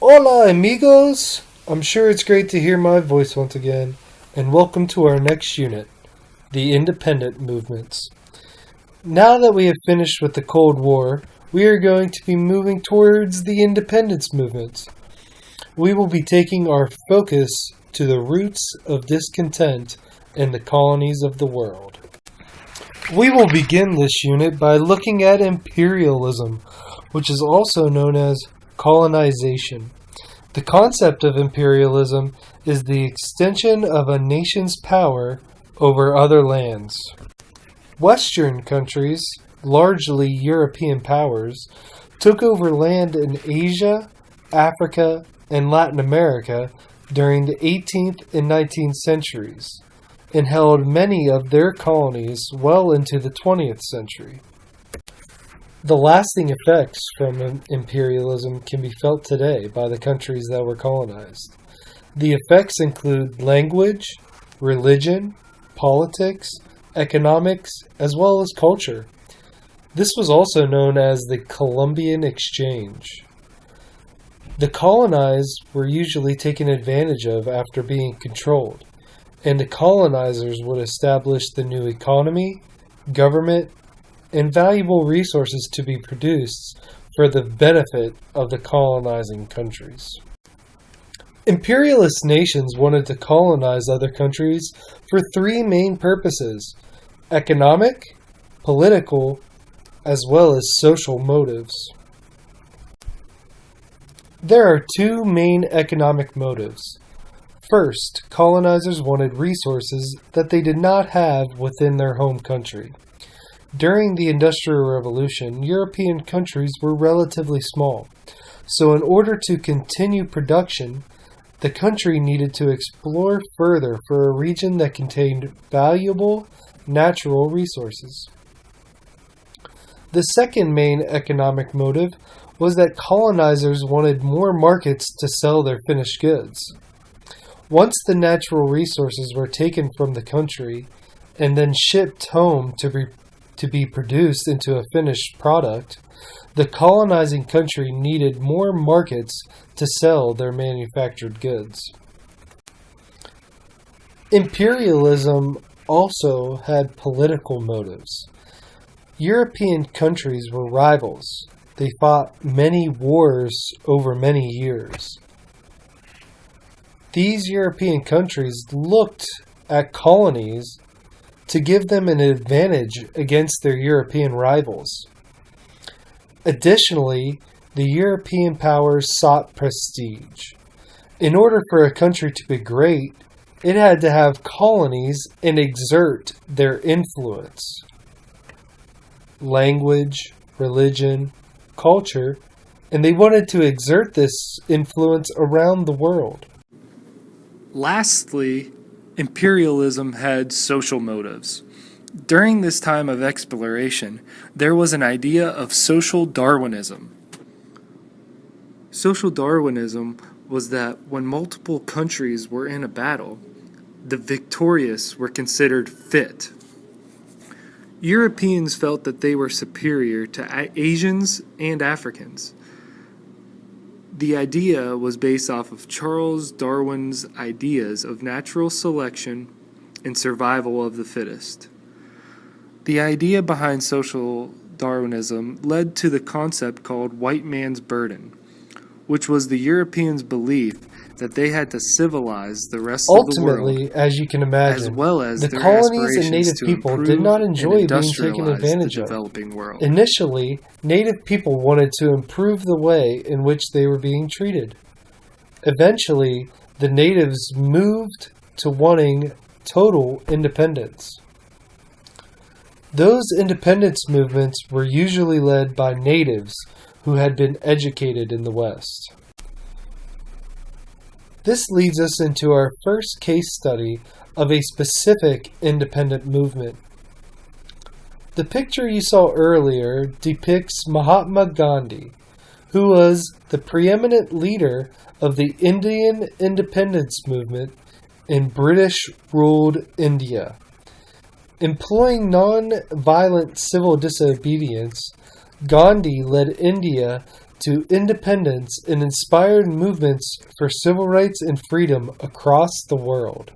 Hola, amigos! I'm sure it's great to hear my voice once again, and welcome to our next unit, the independent movements. Now that we have finished with the Cold War, we are going to be moving towards the independence movements. We will be taking our focus to the roots of discontent in the colonies of the world. We will begin this unit by looking at imperialism, which is also known as colonization. The concept of imperialism is the extension of a nation's power over other lands. Western countries, largely European powers, took over land in Asia, Africa, and Latin America during the 18th and 19th centuries, and held many of their colonies well into the 20th century. The lasting effects from imperialism can be felt today by the countries that were colonized. The effects include language, religion, politics, economics, as well as culture. This was also known as the Columbian Exchange. The colonized were usually taken advantage of after being controlled, and the colonizers would establish the new economy, government, and valuable resources to be produced for the benefit of the colonizing countries. Imperialist nations wanted to colonize other countries for three main purposes: economic, political, as well as social motives. There are two main economic motives. First, colonizers wanted resources that they did not have within their home country. During the Industrial Revolution, European countries were relatively small, so in order to continue production, the country needed to explore further for a region that contained valuable natural resources. The second main economic motive was that colonizers wanted more markets to sell their finished goods. Once the natural resources were taken from the country and then shipped home to be produced into a finished product, the colonizing country needed more markets to sell their manufactured goods. Imperialism also had political motives. European countries were rivals. They fought many wars over many years. These European countries looked at colonies to give them an advantage against their European rivals. Additionally, the European powers sought prestige. In order for a country to be great, it had to have colonies and exert their influence. Language, religion, culture, and they wanted to exert this influence around the world. Lastly, imperialism had social motives. During this time of exploration, there was an idea of social Darwinism. Social Darwinism was that when multiple countries were in a battle, the victorious were considered fit. Europeans felt that they were superior to Asians and Africans. The idea was based off of Charles Darwin's ideas of natural selection and survival of the fittest. The idea behind social Darwinism led to the concept called white man's burden, which was the Europeans' belief that they had to civilize the rest of the world. Ultimately, as you can imagine, as well as the their colonies and native aspirations to people improve did not and enjoy being taken industrialize advantage the of. developing world. Initially, native people wanted to improve the way in which they were being treated. Eventually, the natives moved to wanting total independence. Those independence movements were usually led by natives who had been educated in the West. This leads us into our first case study of a specific independent movement. The picture you saw earlier depicts Mahatma Gandhi, who was the preeminent leader of the Indian independence movement in British-ruled India. Employing non-violent civil disobedience, Gandhi led India to independence and inspired movements for civil rights and freedom across the world.